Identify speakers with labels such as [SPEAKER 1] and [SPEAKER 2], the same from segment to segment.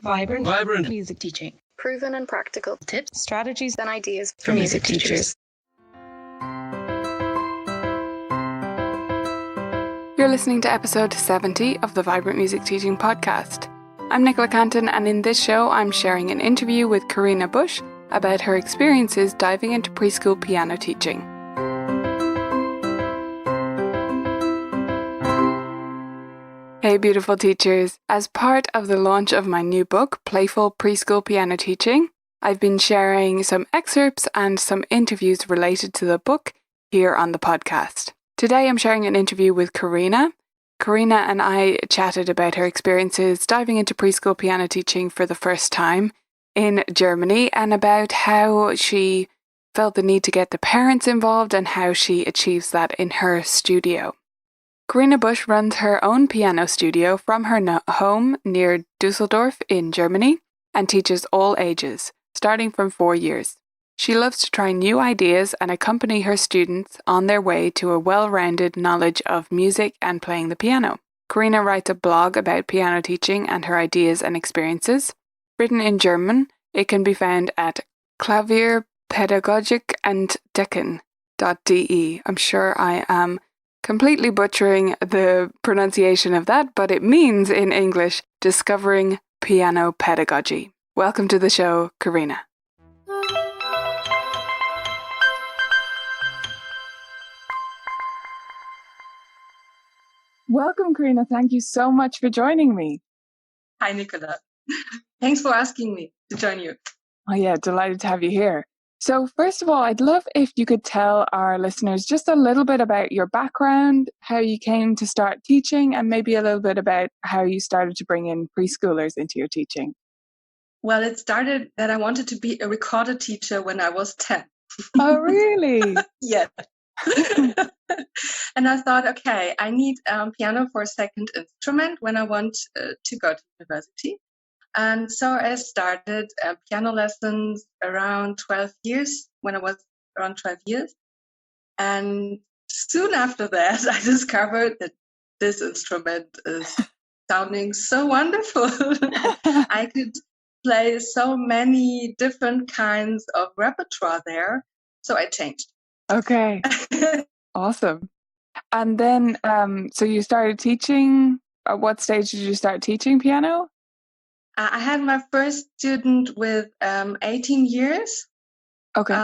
[SPEAKER 1] Vibrant music teaching.
[SPEAKER 2] Proven and practical
[SPEAKER 1] Tips, strategies,
[SPEAKER 2] and ideas
[SPEAKER 1] for music teachers.
[SPEAKER 3] You're listening to episode 70 of the Vibrant Music Teaching podcast. I'm Nicola Canton, and in this show I'm sharing an interview with Carina Busch about her experiences diving into preschool piano teaching. Hey beautiful teachers, as part of the launch of my new book, Playful Preschool Piano Teaching, I've been sharing some excerpts and some interviews related to the book here on the podcast. Today I'm sharing an interview with Carina. Carina and I chatted about her experiences diving into preschool piano teaching for the first time in Germany and about how she felt the need to get the parents involved and how she achieves that in her studio. Carina Busch runs her own piano studio from her home near Dusseldorf in Germany and teaches all ages, starting from 4 years. She loves to try new ideas and accompany her students on their way to a well-rounded knowledge of music and playing the piano. Carina writes a blog about piano teaching and her ideas and experiences. Written in German, it can be found at klavierpädagogikentdecken.de. I'm sure I am completely butchering the pronunciation of that, but it means in English, discovering piano pedagogy. Welcome to the show, Carina. Welcome, Carina. Thank you so much for joining me.
[SPEAKER 4] Hi, Nicola. Thanks for asking me to join you.
[SPEAKER 3] Oh yeah, delighted to have you here. So first of all, I'd love if you could tell our listeners just a little bit about your background, how you came to start teaching, and maybe a little bit about how you started to bring in preschoolers into your teaching.
[SPEAKER 4] Well, it started that I wanted to be a recorder teacher when I was 10.
[SPEAKER 3] Oh, really?
[SPEAKER 4] Yeah. And I thought, okay, I need piano for a second instrument when I want to go to university. And so I started piano lessons around 12 years, when I was around 12 years. And soon after that, I discovered that this instrument is sounding so wonderful. I could play so many different kinds of repertoire there. So I changed.
[SPEAKER 3] Okay. Awesome. And then, so you started teaching. At what stage did you start teaching piano?
[SPEAKER 4] I had my first student with 18 years.
[SPEAKER 3] Okay.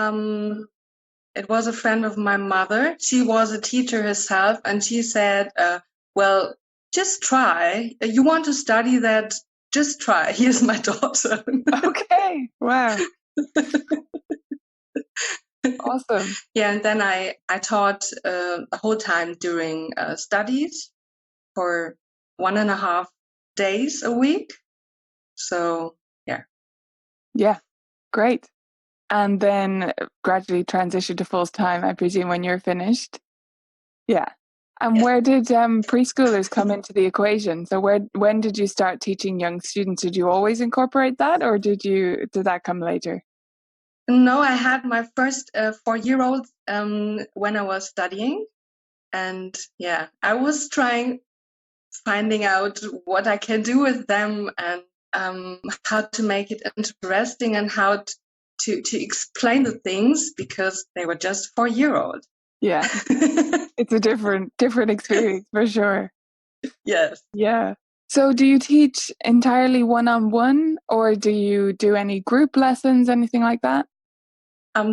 [SPEAKER 4] It was a friend of my mother. She was a teacher herself, and she said, well, just try. You want to study that? Just try. Here's my daughter.
[SPEAKER 3] Okay. Wow. Awesome.
[SPEAKER 4] Yeah, and then I taught the whole time during studies for 1.5 days a week. So, yeah.
[SPEAKER 3] Yeah, great. And then gradually transitioned to full time, I presume, when you're finished. Yeah. And
[SPEAKER 4] Yes.
[SPEAKER 3] where did preschoolers come into the equation? So when did you start teaching young students? Did you always incorporate that, or did that come later?
[SPEAKER 4] No, I had my first 4-year-old when I was studying. And yeah, I was finding out what I can do with them and how to make it interesting and how to explain the things, because they were just 4-year-old.
[SPEAKER 3] Yeah. It's a different experience for sure.
[SPEAKER 4] Yes.
[SPEAKER 3] Yeah. So do you teach entirely one-on-one, or do you do any group lessons, anything like that?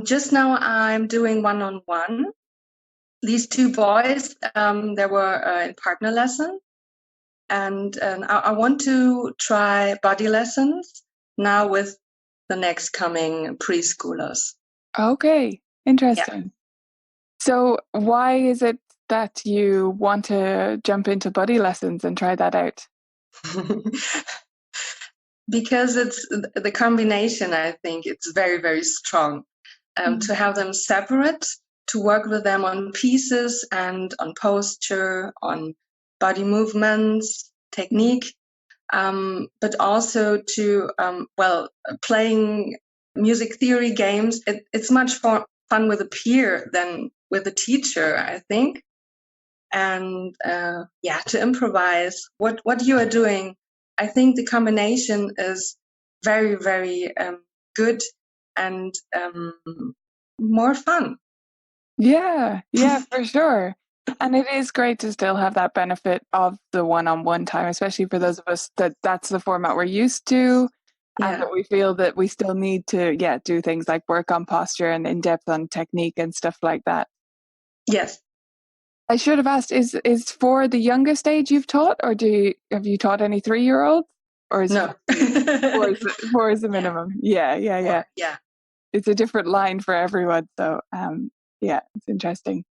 [SPEAKER 4] Just now I'm doing one-on-one. These 2 boys, they were in partner lesson. And I want to try body lessons now with the next coming preschoolers.
[SPEAKER 3] Okay, interesting.
[SPEAKER 4] Yeah.
[SPEAKER 3] So why is it that you want to jump into body lessons and try that out?
[SPEAKER 4] Because it's the combination, I think it's very, very strong. To have them separate, to work with them on pieces and on posture, on body movements, technique, but also to, playing music theory games. It's much more fun with a peer than with a teacher, I think. And to improvise what you are doing I think the combination is very, very good and more fun.
[SPEAKER 3] Yeah, for sure. And it is great to still have that benefit of the one-on-one time, especially for those of us that's the format we're used to, and that we feel that we still need to, do things like work on posture and in depth on technique and stuff like that.
[SPEAKER 4] Yes.
[SPEAKER 3] I should have asked, is for the youngest age you've taught, or have you taught any 3-year-olds? Or is
[SPEAKER 4] No.
[SPEAKER 3] four is the minimum? Yeah.
[SPEAKER 4] Yeah.
[SPEAKER 3] It's a different line for everyone, so it's interesting.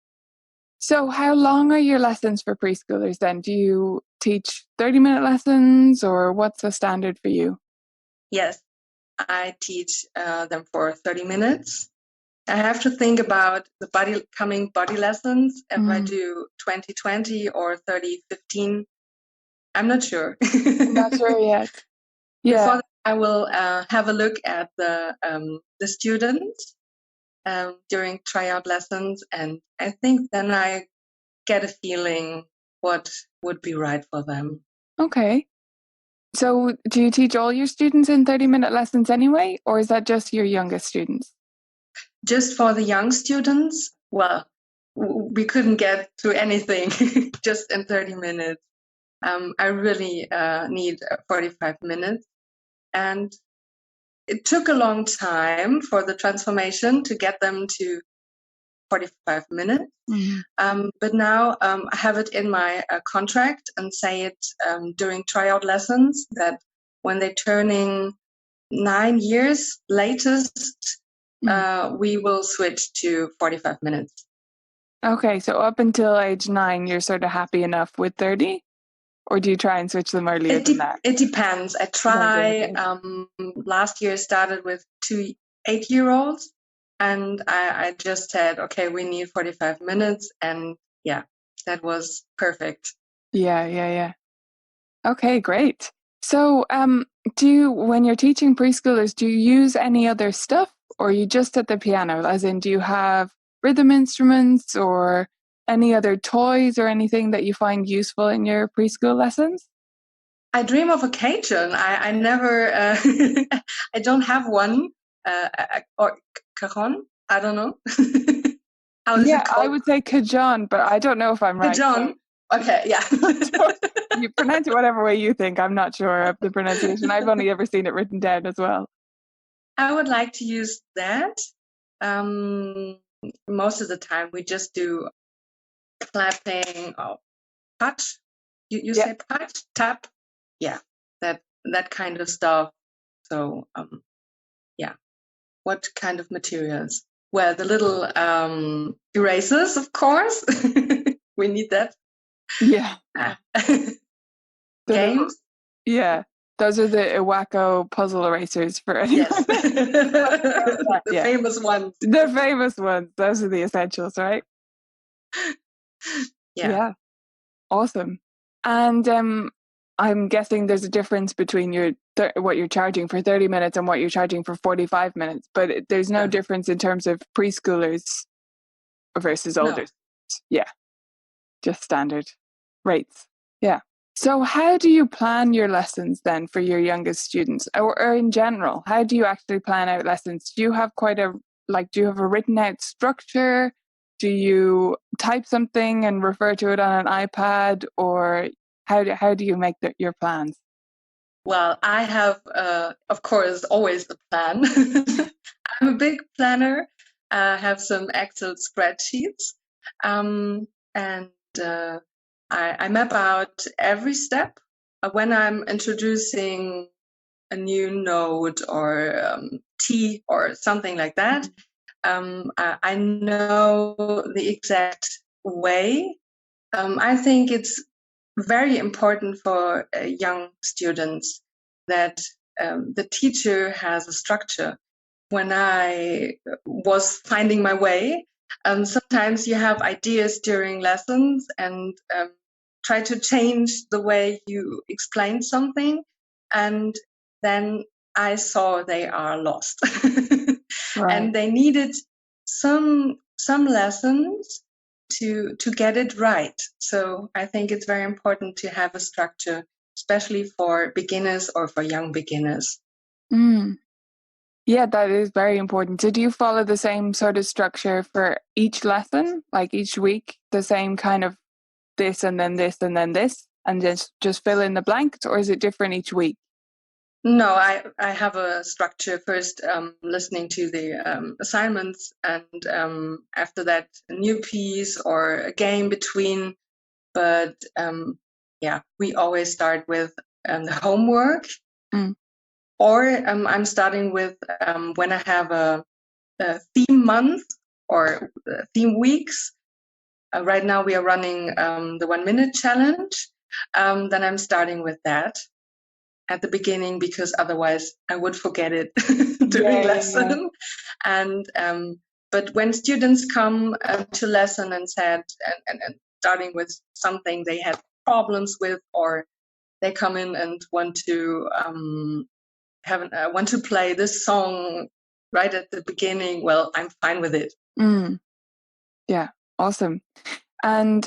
[SPEAKER 3] So how long are your lessons for preschoolers then? Do you teach 30-minute lessons, or what's the standard for you?
[SPEAKER 4] Yes, I teach them for 30 minutes. I have to think about the coming body lessons, if I do 20-20 or 30-15. I'm not sure.
[SPEAKER 3] I'm not sure yet. Yeah.
[SPEAKER 4] Before that, I will have a look at the students during tryout lessons, and I think then I get a feeling what would be right for them.
[SPEAKER 3] Okay. So do you teach all your students in 30-minute lessons anyway, or is that just your youngest students?
[SPEAKER 4] Just for the young students, well, we couldn't get to anything just in 30 minutes. I really need 45 minutes. And it took a long time for the transformation to get them to 45 minutes. But now I have it in my contract and say it during tryout lessons that when they're turning 9 years latest, we will switch to 45 minutes.
[SPEAKER 3] Okay, so up until age 9, you're sort of happy enough with 30? Or do you try and switch them earlier than that?
[SPEAKER 4] It depends. I try. Last year started with 2 8-year-olds, and I just said, okay, we need 45 minutes, and that was perfect.
[SPEAKER 3] Yeah. Okay, great. So, when you're teaching preschoolers, do you use any other stuff, or are you just at the piano? As in, do you have rhythm instruments or any other toys or anything that you find useful in your preschool lessons?
[SPEAKER 4] I dream of a Cajun. I never, I don't have one, or cajon. I don't know. How is it called?
[SPEAKER 3] I would say cajon, but I don't know if I'm right.
[SPEAKER 4] Cajon. Okay, yeah.
[SPEAKER 3] You pronounce it whatever way you think. I'm not sure of the pronunciation. I've only ever seen it written down as well.
[SPEAKER 4] I would like to use that. Most of the time we just do clapping or touch. You say touch, tap, that kind of stuff. So what kind of materials? Well, the little erasers, of course. We need that.
[SPEAKER 3] Yeah.
[SPEAKER 4] Games.
[SPEAKER 3] Those are the Iwako puzzle erasers for anyone.
[SPEAKER 4] Yes. The famous ones.
[SPEAKER 3] The famous ones. Those are the essentials, right? Yeah. Awesome. And I'm guessing there's a difference between what you're charging for 30 minutes and what you're charging for 45 minutes, but there's no difference in terms of preschoolers versus older.
[SPEAKER 4] No.
[SPEAKER 3] Yeah. Just standard rates. Yeah. So how do you plan your lessons then for your youngest students, or in general? How do you actually plan out lessons? Do you have do you have a written out structure? Do you type something and refer to it on an iPad, or how do you make your plans?
[SPEAKER 4] Well, I have, of course, always the plan. I'm a big planner. I have some Excel spreadsheets, and I map out every step. When I'm introducing a new note or T or something like that, I know the exact way. I think it's very important for young students that the teacher has a structure. When I was finding my way, sometimes you have ideas during lessons and try to change the way you explain something, and then I saw they are lost.
[SPEAKER 3] Right.
[SPEAKER 4] And they needed some lessons to get it right. So I think it's very important to have a structure especially for beginners or for young beginners.
[SPEAKER 3] Mm. Yeah, that is very important. So do you follow the same sort of structure for each lesson, like each week, the same kind of this and then this and then this, and just fill in the blanks, or is it different each week?
[SPEAKER 4] No, I have a structure. First, listening to the assignments, and after that, a new piece or a game between. But yeah, we always start with the homework.
[SPEAKER 3] Mm.
[SPEAKER 4] Or I'm starting with when I have a theme month or theme weeks. Right now we are running the 1 minute challenge. Then I'm starting with that at the beginning, because otherwise I would forget it during lesson. And but when students come to lesson and said and starting with something they had problems with, or they come in and want to want to play this song right at the beginning, well, I'm fine with it.
[SPEAKER 3] Mm. Yeah, awesome. And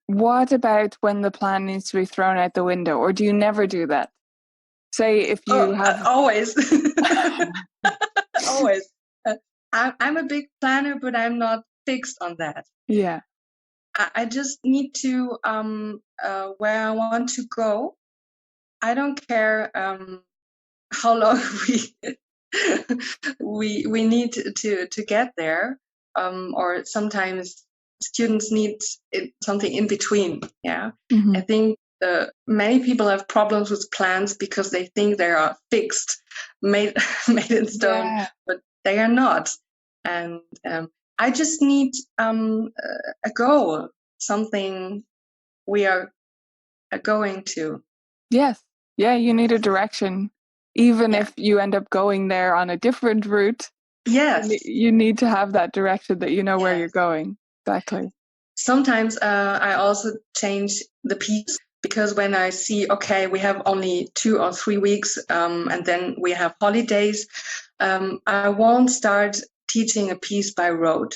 [SPEAKER 3] what about when the plan needs to be thrown out the window, or do you never do that? Say if you have
[SPEAKER 4] always always. I'm a big planner, but I'm not fixed on that.
[SPEAKER 3] Yeah.
[SPEAKER 4] I just need to where I want to go. I don't care how long we need to get there, or sometimes students need something in between. Yeah,
[SPEAKER 3] Mm-hmm.
[SPEAKER 4] I think many people have problems with plans because they think they are fixed, made in stone, but they are not. And I just need a goal, something we are going to.
[SPEAKER 3] Yes. Yeah, you need a direction. Even if you end up going there on a different route,
[SPEAKER 4] yes,
[SPEAKER 3] you need to have that direction that you know where you're going. Exactly.
[SPEAKER 4] Sometimes I also change the piece, because when I see, okay, we have only 2 or 3 weeks and then we have holidays, I won't start teaching a piece by rote.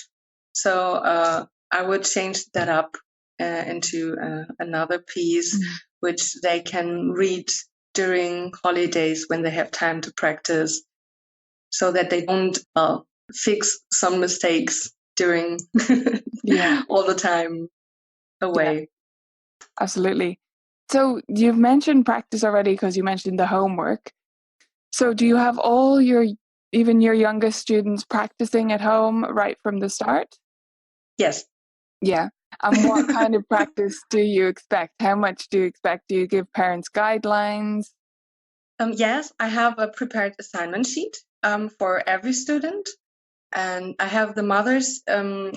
[SPEAKER 4] So I would change that up into another piece, which they can read during holidays when they have time to practice, so that they don't fix some mistakes during all the time away.
[SPEAKER 3] Yeah, absolutely. So you've mentioned practice already, because you mentioned the homework. So do you have all even your youngest students practicing at home right from the start?
[SPEAKER 4] Yes.
[SPEAKER 3] Yeah. And what kind of practice do you expect? How much do you expect? Do you give parents guidelines?
[SPEAKER 4] Yes, I have a prepared assignment sheet for every student, and I have the mothers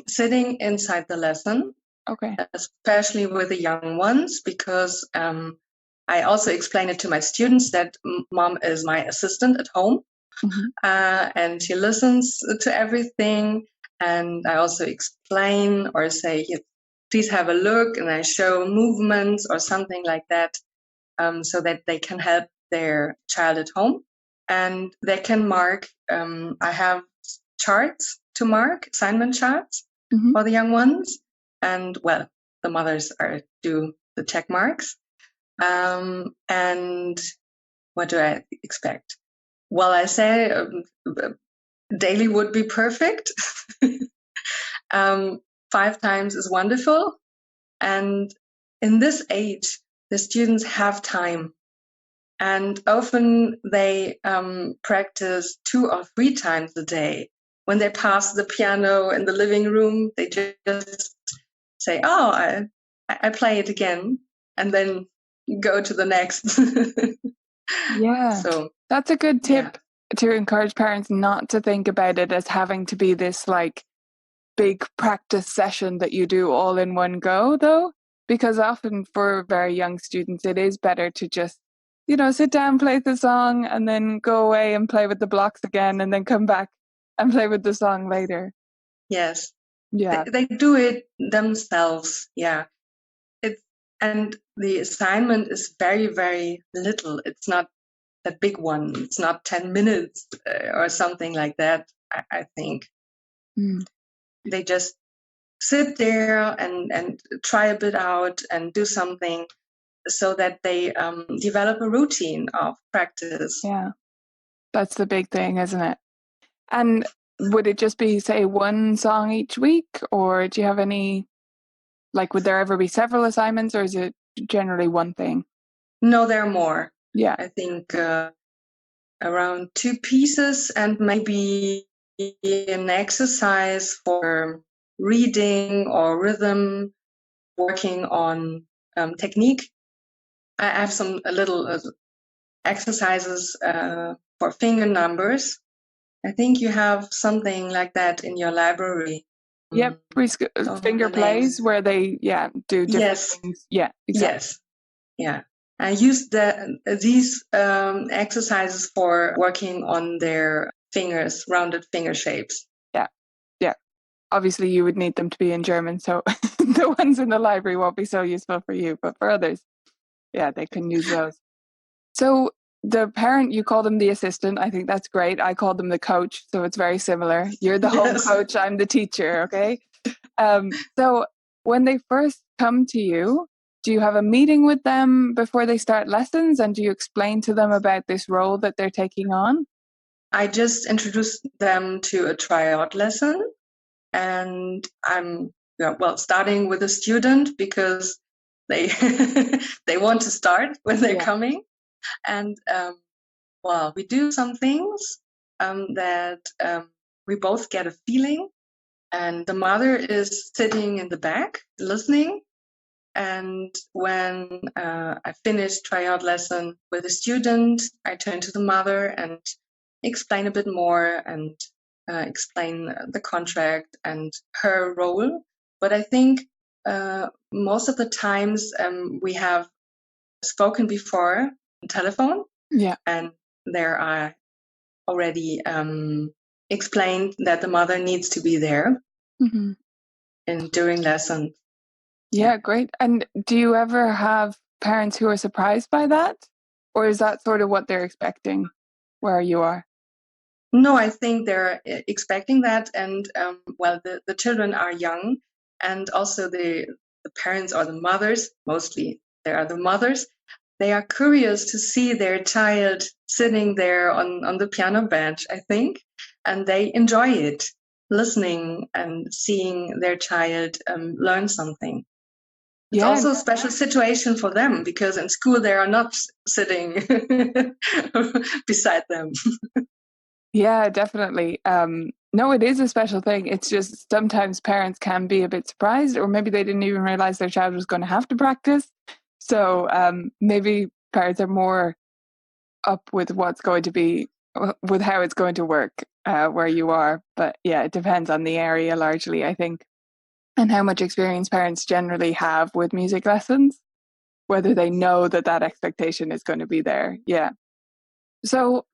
[SPEAKER 4] sitting inside the lesson,
[SPEAKER 3] Okay.
[SPEAKER 4] especially with the young ones, because I also explain it to my students that mom is my assistant at home, and she listens to everything. And I also explain or say, please have a look, and I show movements or something like that, so that they can help their child at home. And they can mark, I have charts to mark, assignment charts for the young ones. And well, the mothers do the check marks. And what do I expect? Well, I say daily would be perfect. 5 times is wonderful. And in this age, the students have time. And often they practice 2 or 3 times a day. When they pass the piano in the living room, they just say, oh, I play it again, and then go to the next.
[SPEAKER 3] Yeah.
[SPEAKER 4] So
[SPEAKER 3] that's a good tip to encourage parents not to think about it as having to be this like big practice session that you do all in one go, though, because often for very young students, it is better to just, sit down, play the song, and then go away and play with the blocks again, and then come back and play with the song later.
[SPEAKER 4] Yes.
[SPEAKER 3] Yeah.
[SPEAKER 4] They do it themselves. Yeah. And the assignment is very, very little. It's not that big one. It's not 10 minutes or something like that, I think. They just sit there and try a bit out and do something. so that they develop a routine of practice.
[SPEAKER 3] Yeah, that's the big thing, isn't it? And would it just be, say, one song each week, or do you have any, like, would there ever be several assignments, or is it generally one thing?
[SPEAKER 4] No, there are more.
[SPEAKER 3] Yeah.
[SPEAKER 4] I think around 2 pieces, and maybe an exercise for reading or rhythm, working on technique. I have some little exercises for finger numbers. I think you have something like that in your library.
[SPEAKER 3] Yep, finger plays where they do different things. Yeah, exactly.
[SPEAKER 4] Yes, yeah. I use these exercises for working on their fingers, rounded finger shapes.
[SPEAKER 3] Yeah. Obviously, you would need them to be in German, so the ones in the library won't be so useful for you, but for others, yeah, they can use those. So the parent, you call them the assistant. I think that's great. I call them the coach, so it's very similar. You're the home coach, I'm the teacher, okay? So when they first come to you, do you have a meeting with them before they start lessons, and do you explain to them about this role that they're taking on?
[SPEAKER 4] I just introduced them to a tryout lesson, and I'm starting with a student because they they want to start when they're coming, and we do some things that we both get a feeling, and the mother is sitting in the back listening. And when I finish tryout lesson with a student, I turn to the mother and explain a bit more and explain the contract and her role. But I think most of the times we have spoken before on telephone, and there are already explained that the mother needs to be there during lessons.
[SPEAKER 3] Yeah, great. And do you ever have parents who are surprised by that? Or is that sort of what they're expecting where you are?
[SPEAKER 4] No, I think they're expecting that. And the children are young, and also the parents or the mothers, mostly they are the mothers, they are curious to see their child sitting there on the piano bench, I think, and they enjoy it, listening and seeing their child learn something. It's also a special situation for them because in school they are not sitting beside them.
[SPEAKER 3] Yeah, definitely. No, it is a special thing. It's just sometimes parents can be a bit surprised, or maybe they didn't even realize their child was going to have to practice. So maybe parents are more up with what's going to be, with how it's going to work where you are. But yeah, it depends on the area largely, I think, and how much experience parents generally have with music lessons, whether they know that that expectation is going to be there. Yeah. So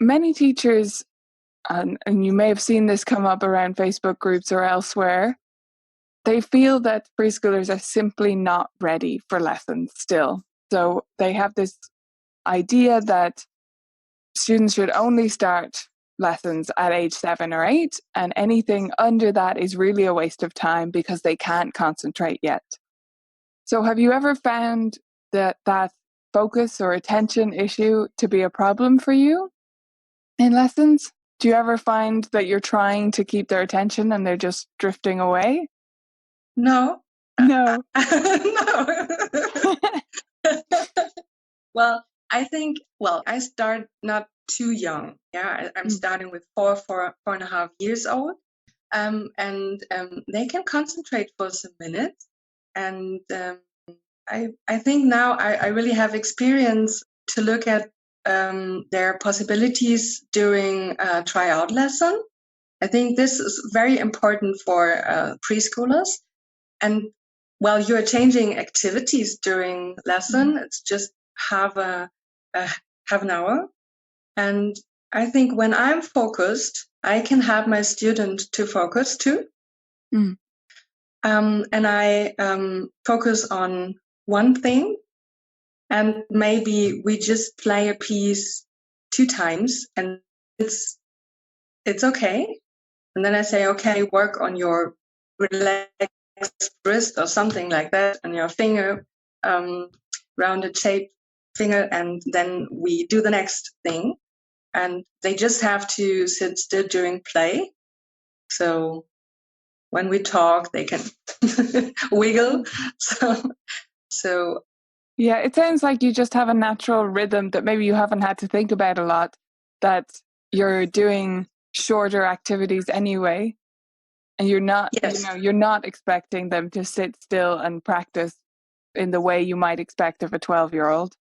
[SPEAKER 3] many teachers, and you may have seen this come up around Facebook groups or elsewhere, they feel that preschoolers are simply not ready for lessons still. So they have this idea that students should only start lessons at age 7 or 8, and anything under that is really a waste of time because they can't concentrate yet. So have you ever found that focus or attention issue to be a problem for you in lessons? Do you ever find that you're trying to keep their attention and they're just drifting away?
[SPEAKER 4] No.
[SPEAKER 3] No.
[SPEAKER 4] No. Well, I think, I start not too young. Yeah, I'm starting with 4.5 years old. And they can concentrate for some minutes. And I think now I really have experience to look at their possibilities during a tryout lesson. I think this is very important for preschoolers. And while you're changing activities during lesson, it's just half an hour. And I think when I'm focused, I can have my student to focus too. And I focus on one thing, and maybe we just play a piece 2 times, and it's okay. And then I say, okay, work on your relaxed wrist or something like that, and your finger. rounded shape finger, and then we do the next thing. And they just have to sit still during play. So when we talk, they can wiggle. So
[SPEAKER 3] yeah, it sounds like you just have a natural rhythm that maybe you haven't had to think about a lot, that you're doing shorter activities anyway, and you're not,
[SPEAKER 4] yes,
[SPEAKER 3] you're not expecting them to sit still and practice in the way you might expect of a 12-year-old,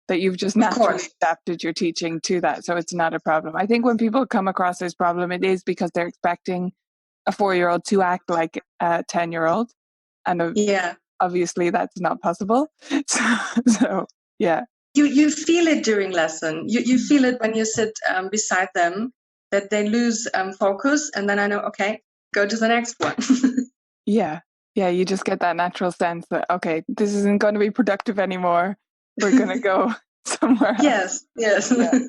[SPEAKER 3] that you've just
[SPEAKER 4] of
[SPEAKER 3] naturally
[SPEAKER 4] course.
[SPEAKER 3] adapted your teaching to that. So it's not a problem. I think when people come across this problem, it is because they're expecting a 4-year-old to act like a 10-year-old. And
[SPEAKER 4] Yeah.
[SPEAKER 3] obviously that's not possible. So yeah.
[SPEAKER 4] You feel it during lesson. You feel it when you sit beside them, that they lose focus, and then I know, okay, go to the next one.
[SPEAKER 3] Yeah. Yeah. You just get that natural sense that, okay, this isn't going to be productive anymore. We're going to go somewhere else.
[SPEAKER 4] Yes.
[SPEAKER 3] Yeah.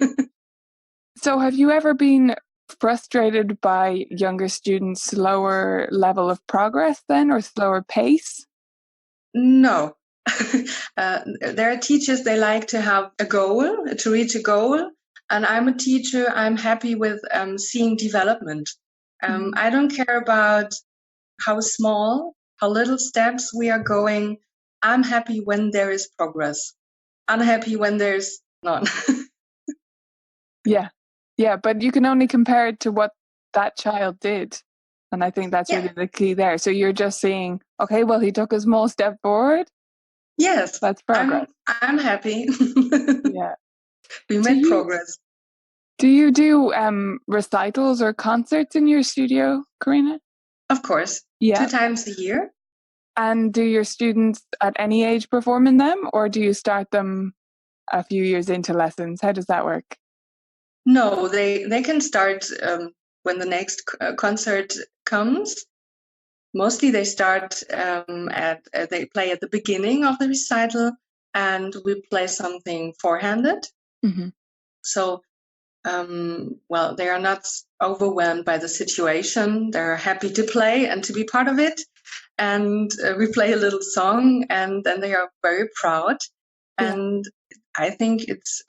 [SPEAKER 3] So have you ever been frustrated by younger students' slower level of progress then, or slower pace?
[SPEAKER 4] No. There are teachers, they like to have a goal, to reach a goal. And I'm a teacher, I'm happy with seeing development. I don't care about how small, how little steps we are going. I'm happy when there is progress. Unhappy when there's none.
[SPEAKER 3] Yeah. Yeah. But you can only compare it to what that child did. And I think that's
[SPEAKER 4] Yeah.
[SPEAKER 3] really the key there. So you're just seeing, okay, well, he took a small step forward.
[SPEAKER 4] Yes,
[SPEAKER 3] That's progress.
[SPEAKER 4] I'm happy.
[SPEAKER 3] Yeah.
[SPEAKER 4] We made progress.
[SPEAKER 3] Do you do recitals or concerts in your studio, Carina?
[SPEAKER 4] Of course.
[SPEAKER 3] Yeah.
[SPEAKER 4] 2 times a year.
[SPEAKER 3] And do your students at any age perform in them, or do you start them a few years into lessons? How does that work?
[SPEAKER 4] No, they can start when the next concert comes. Mostly they start they play at the beginning of the recital, and we play something four-handed.
[SPEAKER 3] Mm-hmm.
[SPEAKER 4] So, well, they are not overwhelmed by the situation. They're happy to play and to be part of it. And we play a little song, and then they are very proud.
[SPEAKER 3] Yeah.
[SPEAKER 4] And I think it's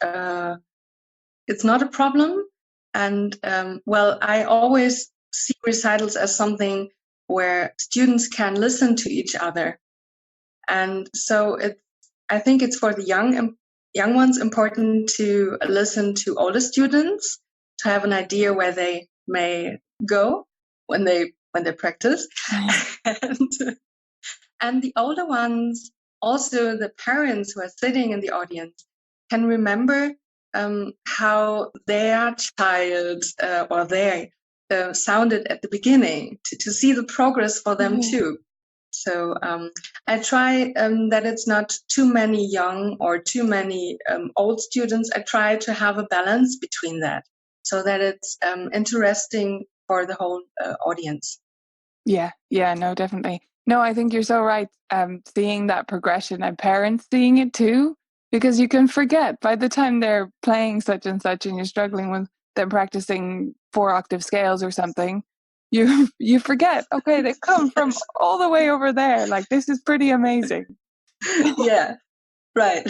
[SPEAKER 4] not a problem. And well, I always see recitals as something where students can listen to each other. And so I think it's for the young ones important to listen to older students, to have an idea where they may go when they practice. And the older ones, also the parents who are sitting in the audience, can remember how their child or they sounded at the beginning, to see the progress for them too. So I try that it's not too many young or too many old students. I try to have a balance between that, so that it's interesting for the whole audience.
[SPEAKER 3] Yeah, no, definitely. No, I think you're so right. Seeing that progression and parents seeing it too, because you can forget by the time they're playing such and such and you're struggling with them practicing 4-octave scales or something, you forget, okay, they've come from all the way over there. Like, this is pretty amazing.
[SPEAKER 4] Yeah, right.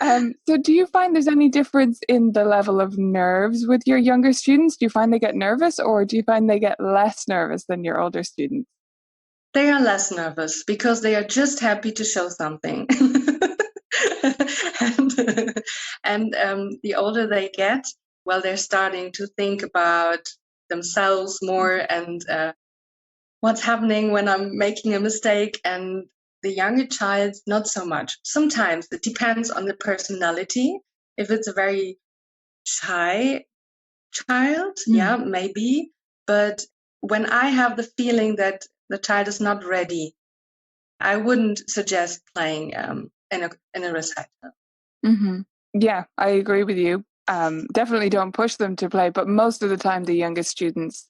[SPEAKER 3] So do you find there's any difference in the level of nerves with your younger students? Do you find they get nervous, or do you find they get less nervous than your older students?
[SPEAKER 4] They are less nervous because they are just happy to show something. and the older they get, well, they're starting to think about themselves more and what's happening when I'm making a mistake. And the younger child, not so much. Sometimes it depends on the personality. If it's a very shy child, yeah, maybe. But when I have the feeling that the child is not ready, I wouldn't suggest playing in a recital.
[SPEAKER 3] Mm-hmm. Yeah, I agree with you. Definitely don't push them to play, but most of the time the youngest students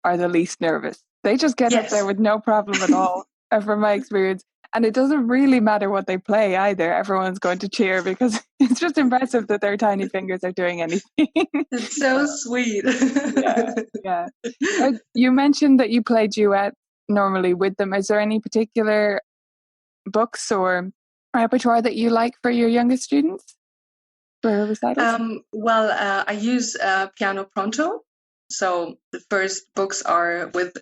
[SPEAKER 3] are the least nervous. They just get up there with no problem at all, from my experience. And it doesn't really matter what they play either. Everyone's going to cheer because it's just impressive that their tiny fingers are doing anything.
[SPEAKER 4] It's so sweet.
[SPEAKER 3] Yeah. You mentioned that you play duet normally with them. Is there any particular books or repertoire that you like for your youngest students for recitals?
[SPEAKER 4] I use Piano Pronto. So the first books are with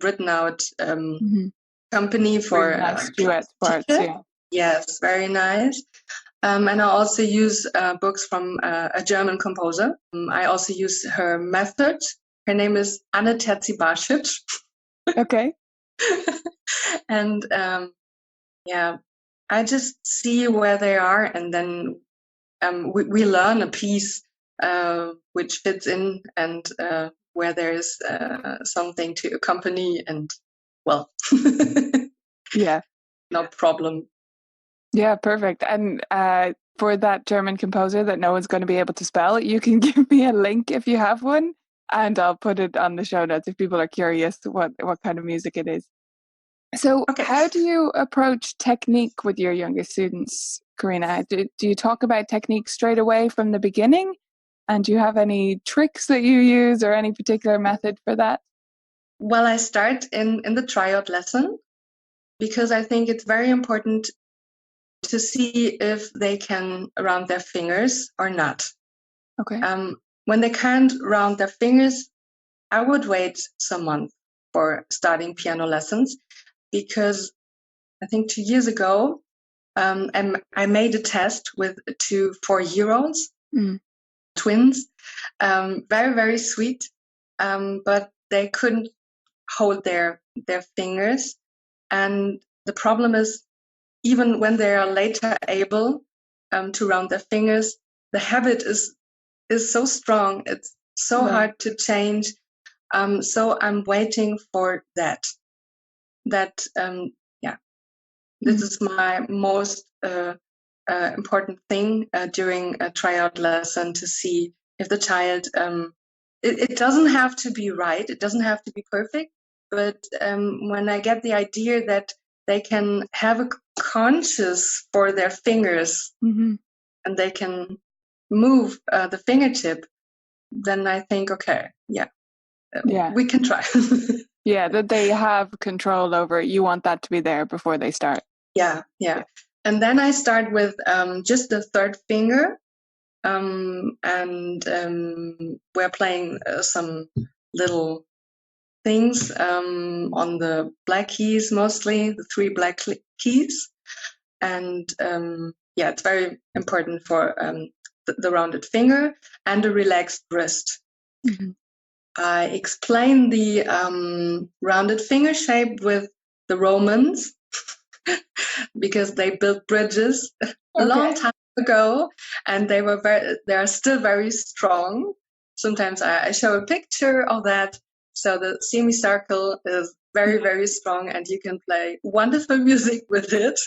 [SPEAKER 4] written out company for
[SPEAKER 3] Really nice duet parts,
[SPEAKER 4] teacher.
[SPEAKER 3] yeah.
[SPEAKER 4] Yes, very nice. And I also use books from a German composer. I also use her method. Her name is Anne Terzi-Barschitsch.
[SPEAKER 3] Okay.
[SPEAKER 4] And I just see where they are, and then we learn a piece which fits in, and where there's something to accompany, and well,
[SPEAKER 3] yeah,
[SPEAKER 4] no problem.
[SPEAKER 3] Yeah, perfect. And for that German composer that no one's going to be able to spell, you can give me a link if you have one, and I'll put it on the show notes if people are curious what kind of music it is. So
[SPEAKER 4] Okay.
[SPEAKER 3] How do you approach technique with your youngest students, Carina? Do you talk about technique straight away from the beginning? And do you have any tricks that you use or any particular method for that?
[SPEAKER 4] Well, I start in the tryout lesson, because I think it's very important to see if they can round their fingers or not.
[SPEAKER 3] Okay.
[SPEAKER 4] When they can't round their fingers, I would wait some months for starting piano lessons, because I think 2 years ago, I made a test with 2 4-year-olds, twins, very, very sweet, but they couldn't hold their fingers. And the problem is, even when they are later able to round their fingers, the habit is so strong. It's so hard to change. So I'm waiting for that. This is my most important thing during a tryout lesson, to see if the child, it doesn't have to be right, it doesn't have to be perfect, but when I get the idea that they can have a conscious for their fingers, and they can move the fingertip, then I think, okay, we can try.
[SPEAKER 3] Yeah, that they have control over it. You want that to be there before they start.
[SPEAKER 4] Yeah. And then I start with just the third finger, and we're playing some little things on the black keys, mostly the 3 black keys. And it's very important for the rounded finger and a relaxed wrist. I explain the rounded finger shape with the Romans, because they built bridges a long time ago, and they are still very strong. Sometimes I show a picture of that. So the semicircle is very, very strong, and you can play wonderful music with it.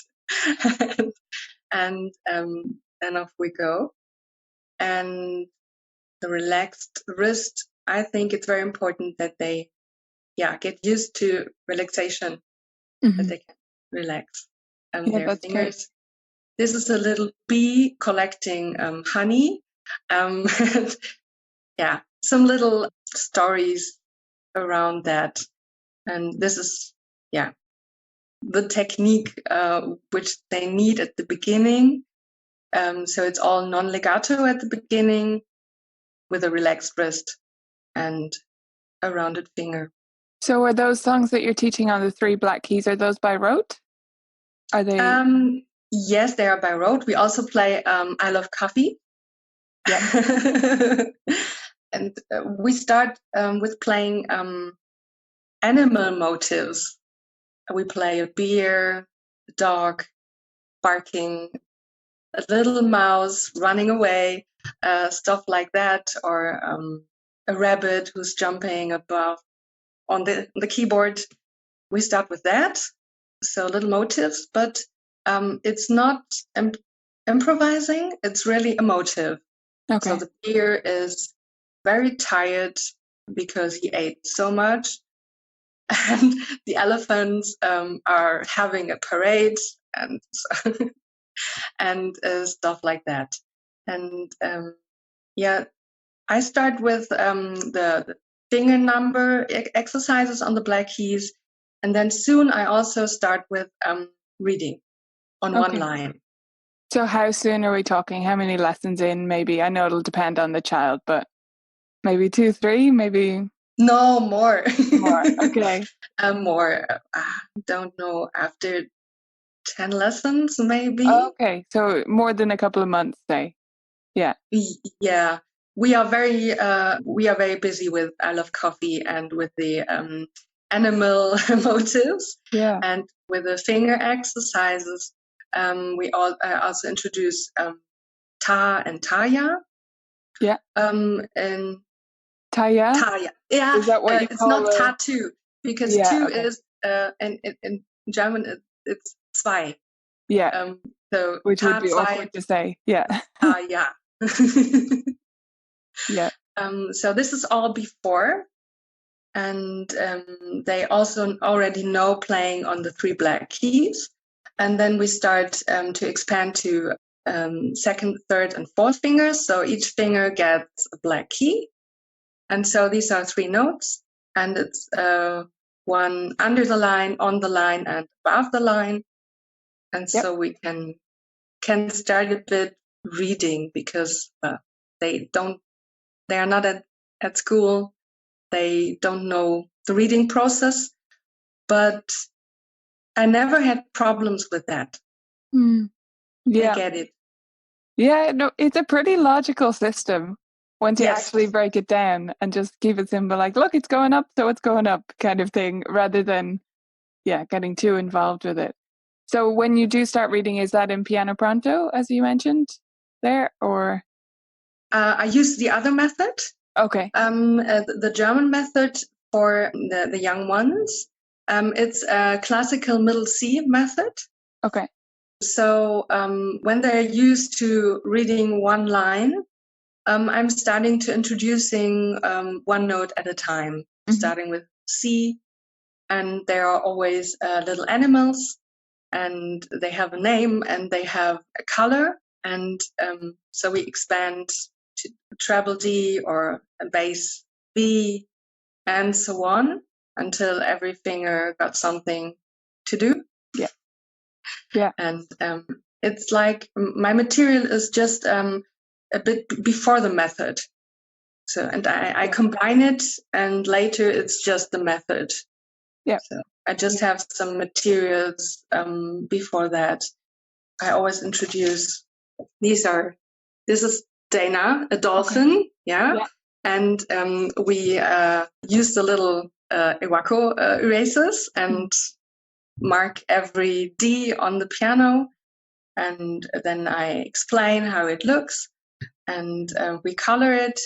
[SPEAKER 4] and then off we go. And the relaxed wrist, I think it's very important that they get used to relaxation, that they can relax their fingers. Great. This is a little bee collecting honey. Some little stories around that. And this is, the technique which they need at the beginning. So it's all non-legato at the beginning, with a relaxed wrist and a rounded finger.
[SPEAKER 3] So are those songs that you're teaching on the 3 black keys, are those by rote? Are they?
[SPEAKER 4] Yes, they are by rote. We also play I Love Coffee. Yeah. And we start with playing animal motives. We play a bear, a dog barking, a little mouse running away, stuff like that, or a rabbit who's jumping above on the keyboard. We start with that, so little motives, but it's not improvising, it's really a motive. Okay. So the deer is very tired because he ate so much, and the elephants are having a parade, and and stuff like that. And I start with the finger number exercises on the black keys, and then soon I also start with reading. on one
[SPEAKER 3] Okay.
[SPEAKER 4] line.
[SPEAKER 3] So how soon are we talking? How many lessons in, maybe? I know it'll depend on the child, but maybe 2, 3, maybe
[SPEAKER 4] No, more.
[SPEAKER 3] more. Okay.
[SPEAKER 4] More. Don't know, after 10 lessons, maybe.
[SPEAKER 3] Okay. So more than a couple of months, say. Yeah.
[SPEAKER 4] Yeah. We are very busy with I Love Coffee and with the animal motives
[SPEAKER 3] Yeah.
[SPEAKER 4] and with the finger exercises. We also introduce Ta and Taya.
[SPEAKER 3] Yeah.
[SPEAKER 4] And
[SPEAKER 3] Taya?
[SPEAKER 4] Taya. Yeah,
[SPEAKER 3] Is that what you
[SPEAKER 4] it's
[SPEAKER 3] call
[SPEAKER 4] not tattoo, because
[SPEAKER 3] Yeah,
[SPEAKER 4] two
[SPEAKER 3] okay.
[SPEAKER 4] is in German it's zwei.
[SPEAKER 3] Yeah,
[SPEAKER 4] So
[SPEAKER 3] which would
[SPEAKER 4] Ta
[SPEAKER 3] be
[SPEAKER 4] zwei
[SPEAKER 3] awkward to say. Yeah.
[SPEAKER 4] Taya.
[SPEAKER 3] Yeah.
[SPEAKER 4] So this is all before, and they also already know playing on the 3 black keys, and then we start to expand to second, third, and fourth fingers. So each finger gets a black key, and so these are 3 notes, and it's one under the line, on the line, and above the line, and
[SPEAKER 3] Yep.
[SPEAKER 4] so we can start a bit reading, because they are not at school. They don't know the reading process, but I never had problems with that.
[SPEAKER 3] Mm.
[SPEAKER 4] They
[SPEAKER 3] Yeah.
[SPEAKER 4] get it.
[SPEAKER 3] Yeah, no, it's a pretty logical system once you
[SPEAKER 4] Yes.
[SPEAKER 3] actually break it down and just keep it simple, like, look, it's going up, so it's going up kind of thing, rather than, yeah, getting too involved with it. So when you do start reading, is that in piano pronto, as you mentioned there, or?
[SPEAKER 4] I use the other method,
[SPEAKER 3] Okay.
[SPEAKER 4] the German method for the young ones. It's a classical middle C method.
[SPEAKER 3] Okay.
[SPEAKER 4] So when they're used to reading one line, I'm starting to introducing one note at a time, starting with C, and there are always little animals, and they have a name and they have a color, and so we expand to treble D or a bass B, and so on, until every finger got something to do.
[SPEAKER 3] Yeah. Yeah.
[SPEAKER 4] And it's like my material is just a bit before the method. So, and I combine it, and later it's just the method.
[SPEAKER 3] Yeah.
[SPEAKER 4] So I just have some materials before that. I always introduce, this is Dana, a dolphin.
[SPEAKER 3] Okay.
[SPEAKER 4] Yeah. And we use the little Iwako erasers and mark every D on the piano. And then I explain how it looks, and we color it.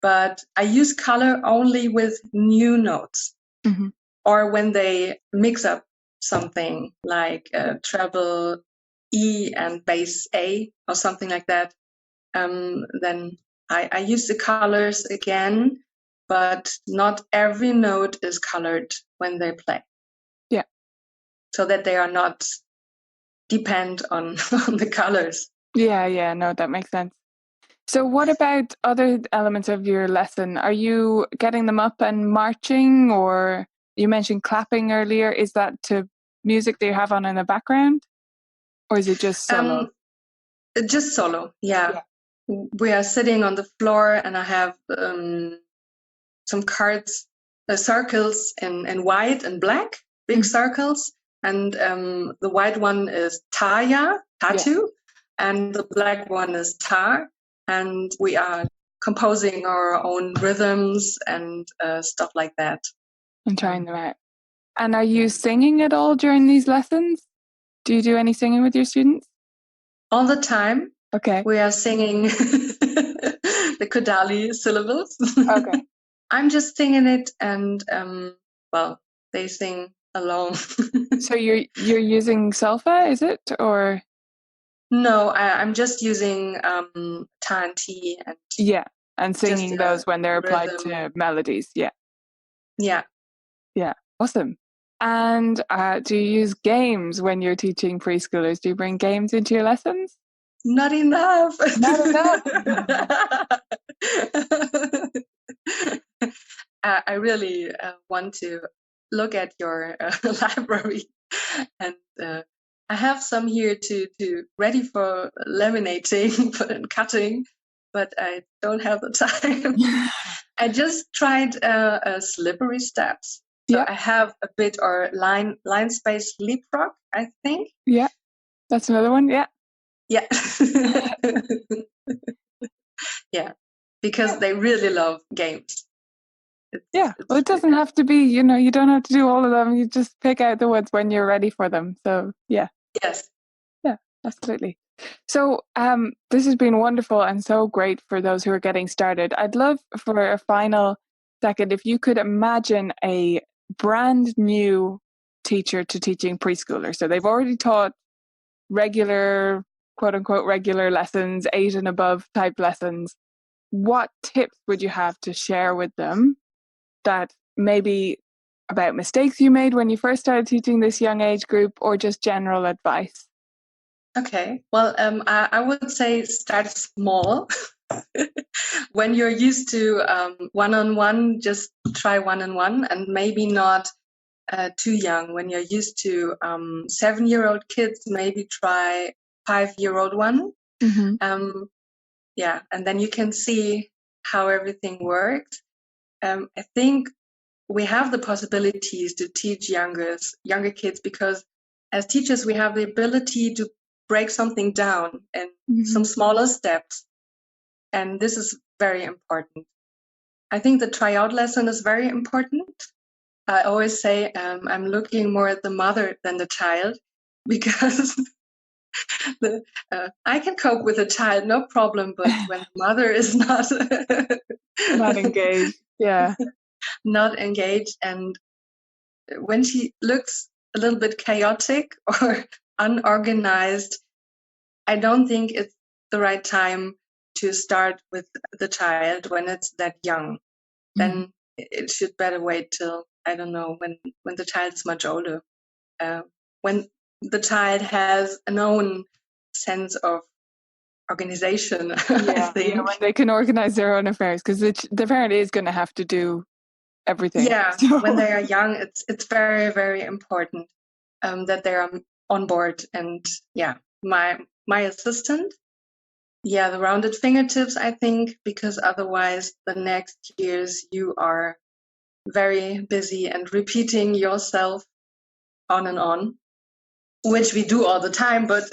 [SPEAKER 4] But I use color only with new notes, or when they mix up something like treble E and bass A or something like that. Then I use the colors again, but not every note is colored when they play.
[SPEAKER 3] Yeah.
[SPEAKER 4] So that they are not depend on the colors.
[SPEAKER 3] Yeah, no, that makes sense. So what about other elements of your lesson? Are you getting them up and marching, or you mentioned clapping earlier? Is that to music that you have on in the background, or is it just solo?
[SPEAKER 4] Just solo, yeah. We are sitting on the floor, and I have some cards, circles in white and black, big circles, and the white one is Taya, tattoo, and the black one is tar, and we are composing our own rhythms and stuff like that.
[SPEAKER 3] And trying them out. And are you singing at all during these lessons? Do you do any singing with your students?
[SPEAKER 4] All the time.
[SPEAKER 3] Okay.
[SPEAKER 4] We are singing the Kodali syllables.
[SPEAKER 3] Okay.
[SPEAKER 4] I'm just singing it, and well, they sing along.
[SPEAKER 3] So you're using solfa, is it, or?
[SPEAKER 4] No, I'm just using ta and ti, and
[SPEAKER 3] and singing those when they're applied to melodies. Yeah, awesome. And do you use games when you're teaching preschoolers? Do you bring games into your lessons?
[SPEAKER 4] Not enough.
[SPEAKER 3] Not enough.
[SPEAKER 4] I really want to look at your library and I have some here to ready for laminating and cutting, but I don't have the time. I just tried slippery steps. So
[SPEAKER 3] Yeah.
[SPEAKER 4] I have a bit or line space leapfrog, I think.
[SPEAKER 3] Yeah. That's another one. Yeah.
[SPEAKER 4] Yeah. Yeah. Because they really love games.
[SPEAKER 3] Yeah. Well, it doesn't have to be, you don't have to do all of them. You just pick out the ones when you're ready for them. So yeah.
[SPEAKER 4] Yes.
[SPEAKER 3] Yeah, absolutely. So this has been wonderful and so great for those who are getting started. I'd love for a final second, if you could imagine a brand new teacher to teaching preschoolers. So they've already taught regular, quote unquote, regular lessons, 8 and above type lessons. What tips would you have to share with them that maybe about mistakes you made when you first started teaching this young age group, or just general advice?
[SPEAKER 4] Okay. Well, I would say start small. When you're used to one-on-one, just try one-on-one, and maybe not too young. When you're used to 7-year-old kids, maybe try 5-year-old one.
[SPEAKER 3] Mm-hmm.
[SPEAKER 4] Yeah, and then you can see how everything works. I think we have the possibilities to teach younger kids, because as teachers we have the ability to break something down in some smaller steps, and this is very important. I think the tryout lesson is very important. I always say I'm looking more at the mother than the child, because I can cope with a child, no problem, but when the mother is not
[SPEAKER 3] Not engaged. Yeah.
[SPEAKER 4] not engaged, and when she looks a little bit chaotic or unorganized, I don't think it's the right time to start with the child when it's that young. Then it should better wait till, I don't know, when the child is much older, when the child has an own sense of organization. I think.
[SPEAKER 3] When they can organize their own affairs, because the parent is going to have to do everything.
[SPEAKER 4] Yeah,
[SPEAKER 3] So.
[SPEAKER 4] when they are young, it's very, very important that they are on board. And yeah, my assistant, yeah, the rounded fingertips, I think, because otherwise the next years you are very busy and repeating yourself on and on, which we do all the time, but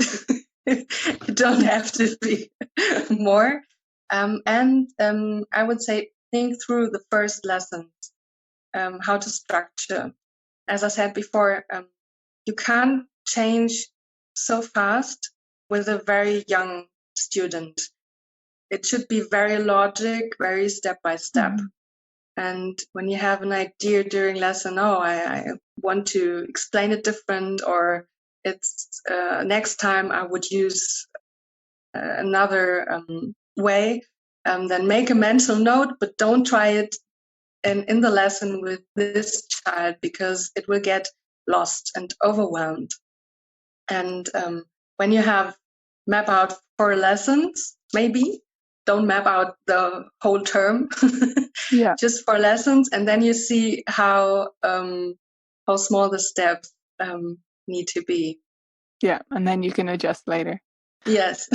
[SPEAKER 4] it don't have to be more. And I would say think through the first lessons, how to structure. As I said before, you can't change so fast with a very young student. It should be very logic, very step by step. And when you have an idea during lesson, I want to explain it different, or it's next time I would use another way, then make a mental note, but don't try it in the lesson with this child, because it will get lost and overwhelmed. And when you have map out 4 lessons, maybe don't map out the whole term, just 4 lessons, and then you see how small the steps need to be.
[SPEAKER 3] Yeah, and then you can adjust later.
[SPEAKER 4] Yes.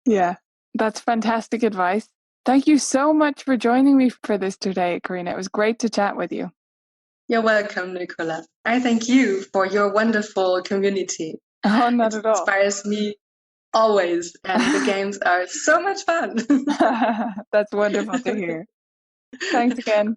[SPEAKER 3] Yeah, that's fantastic advice. Thank you so much for joining me for this today, Carina. It was great to chat with you.
[SPEAKER 4] You're welcome, Nicola. I thank you for your wonderful community.
[SPEAKER 3] Oh, not at all.
[SPEAKER 4] It inspires me always, and the games are so much fun.
[SPEAKER 3] That's wonderful to hear. Thanks again.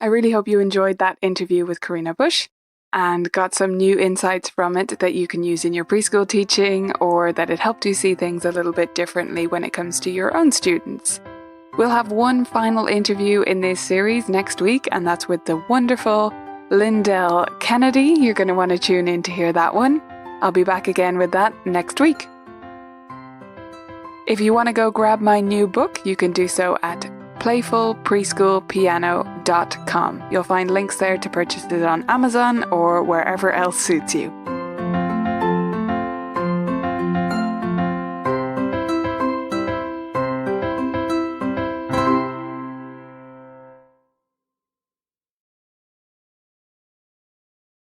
[SPEAKER 3] I really hope you enjoyed that interview with Carina Busch and got some new insights from it that you can use in your preschool teaching, or that it helped you see things a little bit differently when it comes to your own students. We'll have one final interview in this series next week, and that's with the wonderful Lindell Kennedy. You're going to want to tune in to hear that one. I'll be back again with that next week. If you want to go grab my new book, you can do so at playfulpreschoolpiano.com. You'll find links there to purchase it on Amazon or wherever else suits you.